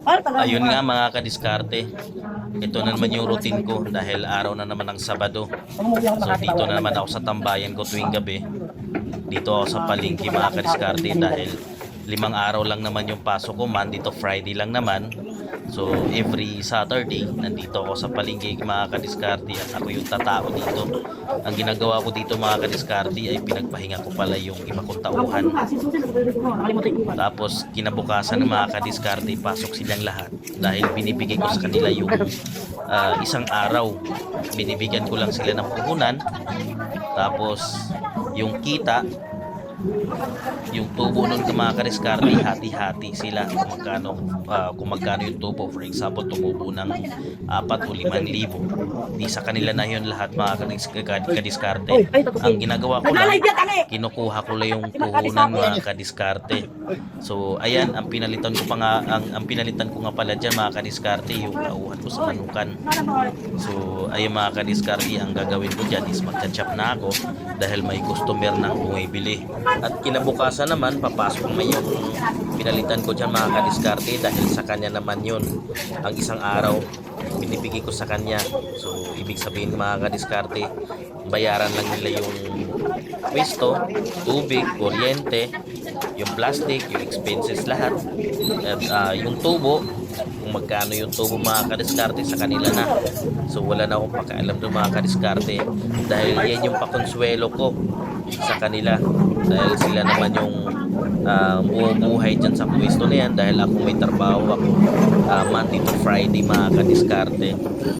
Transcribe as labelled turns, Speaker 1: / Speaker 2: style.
Speaker 1: Ayun nga mga kadiskarte, ito na naman yung routine ko dahil araw na naman ng Sabado. So dito na naman ako sa tambayan ko tuwing gabi. Dito ako sa palengke mga kadiskarte dahil 5 araw lang naman yung pasok ko, Monday to Friday lang naman. So every Saturday nandito ako sa palengke mga kadiskarte at ako yung tatao dito. Ang ginagawa ko dito mga kadiskarte ay pinagpahinga ko pala yung iba kong tauhan. Tapos kinabukasan ng mga kadiskarte pasok silang lahat dahil binibigay ko sa kanila yung isang araw. Binibigyan ko lang sila ng puhunan. Tapos yung kita, yung tubo nun ng mga kadiskarte, hati-hati sila kung magkano yung tubo. For example, tumubo ng 4 o 5,000. Di sa kanila na yun lahat mga kadiskarte. Ang ginagawa ko lang, kinukuha ko lang yung puhunan mga kadiskarte. So ayan, ang pinalitan ko nga pala dyan mga kadiskarte, yung nauhan ko sa manukan. So ayun mga kadiskarte, ang gagawin ko dyan is magcha-chop na ako dahil may customer nang bumibili. At kinabukasan naman, papasok na yung pinalitan ko dyan mga kadiskarte dahil sa kanya naman yun. Ang isang araw, binibigay ko sa kanya. So, ibig sabihin mga kadiskarte, bayaran lang nila yung pwesto, tubig, kuryente, yung plastic, yung expenses lahat. At yung tubo, kung magkano yung tubo mga kadiskarte sa kanila na. So, wala na akong pakialam doon mga kadiskarte dahil yan yung pakonsuelo ko sa kanila dahil sila naman yung bumubuhay dyan sa pwesto na yan dahil ako may trabaho ako Monday to Friday mga kadiskarte.